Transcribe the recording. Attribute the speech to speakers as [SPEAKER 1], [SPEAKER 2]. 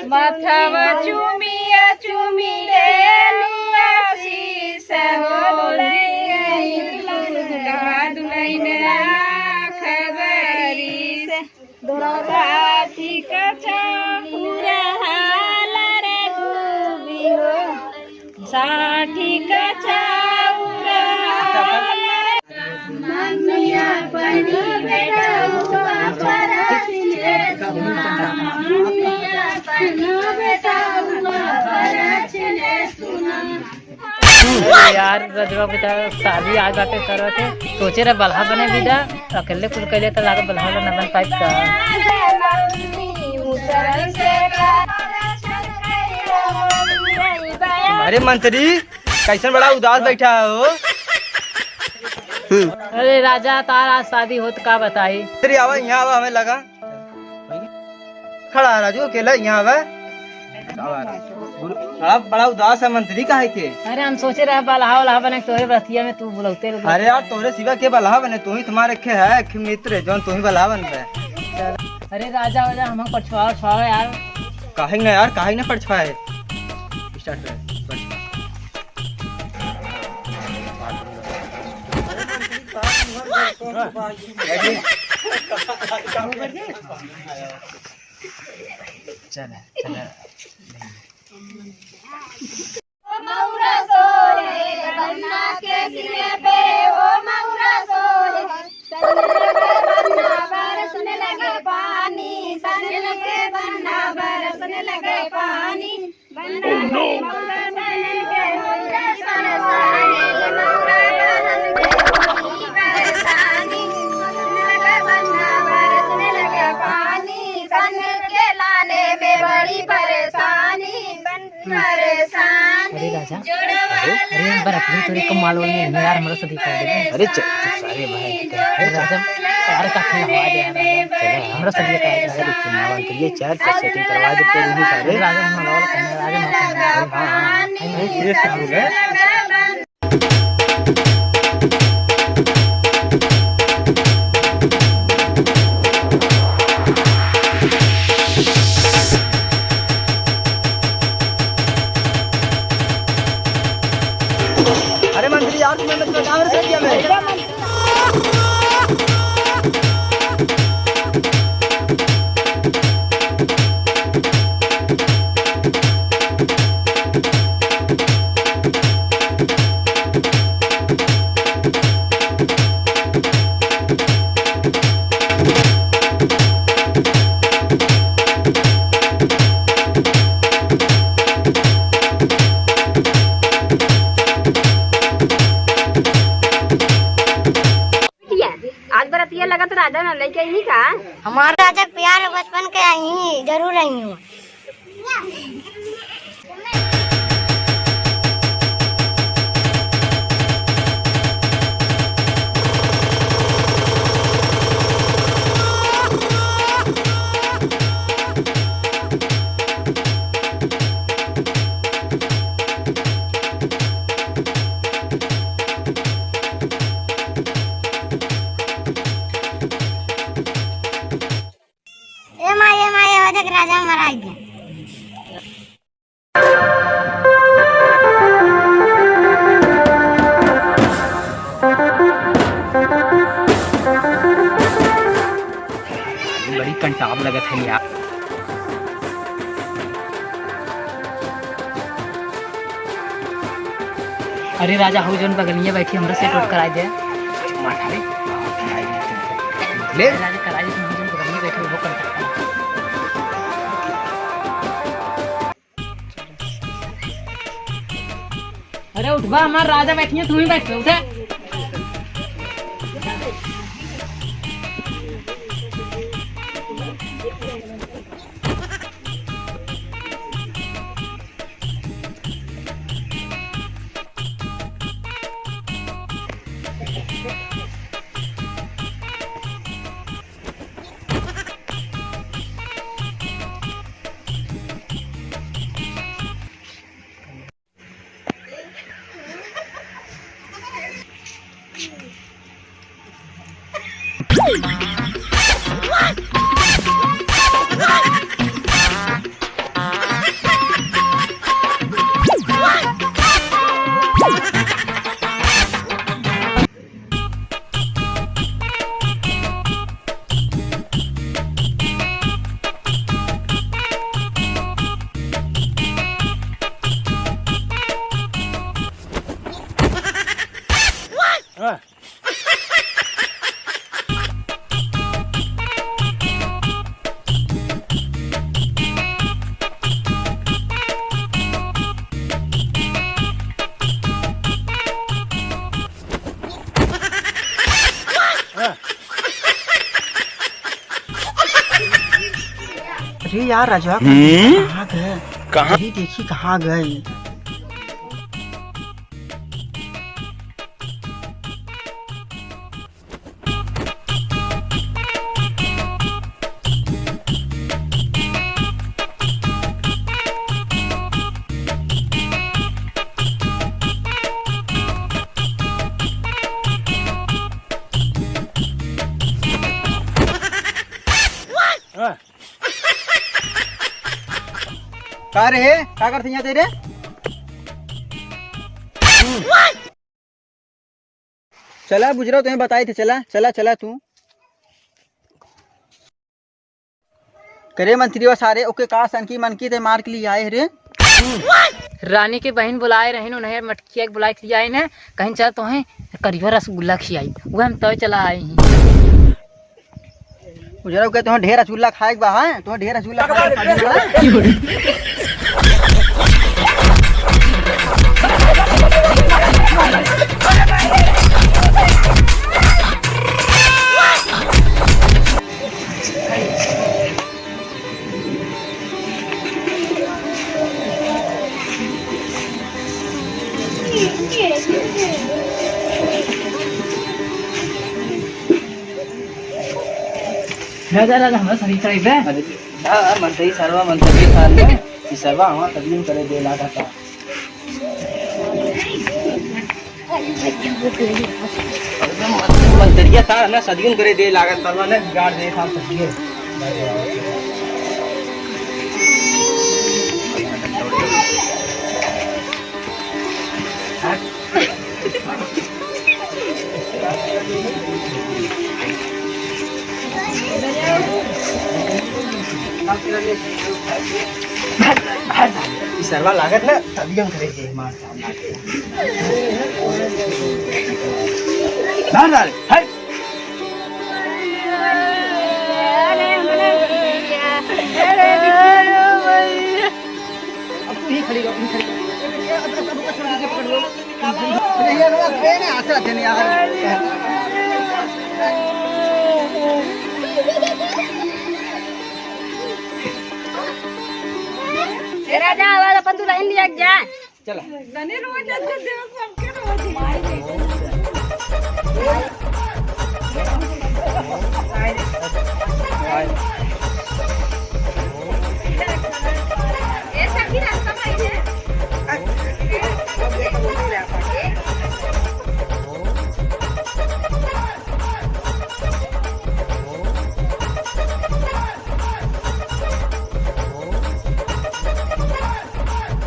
[SPEAKER 1] माथावा चुमिया चुमी देलुआ शीस दुलैन खबरी से साथी कछा पूरा हाल रे डूबी हो साथी कछा मम्मिया बनी बेटा हुआ परछिने
[SPEAKER 2] यार रजवा बेटा शादी आज बाटे करो थे सोचे रहे बल्हा बने विदा अकेले कुल कैले तो लागे बल्हा न बन पाइप का।
[SPEAKER 3] अरे मंत्री कैसन बड़ा उदास बैठा हो।
[SPEAKER 2] अरे राजा तार आज शादी होत का बताई।
[SPEAKER 3] तेरी आवा यहाँ आवा हमें लगा खड़ा राजू अकेला यहाँ आवा। आप बड़ा उदास है मंत्री काहे के।
[SPEAKER 2] अरे हम सोचे रहे बल्हा वल्हा बने तोरे रतिया में तू बुलौते।
[SPEAKER 3] अरे यार तोरे सिवा के बल्हा बने तू ही तुम्हारे खे है मित्र जो तू ही बल्हा बन रहे।
[SPEAKER 2] अरे राजा वाजा हम पछुआ यार
[SPEAKER 3] काहे ना यार काहे ना पछुआए। स्टार्ट कर चल
[SPEAKER 1] मौरा सोहे बन्ना के सिरे पे ओ मौरा सोहे बन्ना बरसने लगे पानी सने लगे बन्ना बरसने लगे पानी बन्ना मौरा बन के होया सरसानी मौरा बन के होई बरसानी लगे बन्ना बरसने लगे पानी सने के लाने में बड़ी परेशानी
[SPEAKER 2] अरे राजा अरे बरत में तोरे कमाल वाले में यार हमरा से दिखा दे।
[SPEAKER 3] अरे सारे भाई
[SPEAKER 2] राजा यार का खेल हवा दे यार चलो हमरा से दिखा दे।
[SPEAKER 3] अरे चुनाव के लिए चार सेटिंग करवा दे पूरी सारे
[SPEAKER 2] राजा हम वाला करने राजा
[SPEAKER 3] हां हां ये सब है। अरे मंत्री यार तुम्हें मत बताओ रे क्या मैं
[SPEAKER 1] लगा तो राजा न लेके ही का
[SPEAKER 4] हमारा राजा प्यार बचपन के आई जरूर आई हूँ। राजा हमारा आई गया।
[SPEAKER 3] बड़ी कंटाप लगत है यार।
[SPEAKER 2] अरे राजा हो जोन बगलिए बैठी हमरा से टोट कराई दे।
[SPEAKER 3] ले
[SPEAKER 2] राजा कराई दे हम जोन बगलिए बैठे वो कर। अरे उठवा हमार राजा बैठी है तू ही बैठ उठे।
[SPEAKER 3] अरे यार राजवा कहाँ गए? कहाँ देखी कहाँ गए? का रे का करते यहाँ तेरे? चला बुजरा तुम्हें बताई थे। चला चला चला तू करे मंत्री व सारे ओके का सन की मन की ते मार के लिए आए रे।
[SPEAKER 2] रानी के बहन बुलाए रहे उन्हें मटकिया के बुलाए खिलाई ने कहीं चल तो है करियो रसगुल्ला खिलाई वो हम तो चला आए हैं।
[SPEAKER 3] बुजरा के तुम्हें ढेर रसगुल्ला खाए बा है तुम्हें ढेर रसगुल्ला खाए
[SPEAKER 2] राजा राजा हमरा सही सही बे
[SPEAKER 3] हां मंत्री सर्वा मंत्री साल में ई सर्वा हम तदीन करे दे लागा था। मंत्रिया था ना सदीन करे दे लागा सर्वा ने बिगाड़ दे था सदिए। सर्वा लागत ना तदियम करे दे मार डाल डाल हट अब तू ही खड़ी रहो अरे यार वो ने आशा थे नहीं यार
[SPEAKER 1] राजा आवाज अपन तू लाइन लिया जा
[SPEAKER 3] चला
[SPEAKER 1] नने रोज दे सबके रोज ए सखी रास्ता भाई है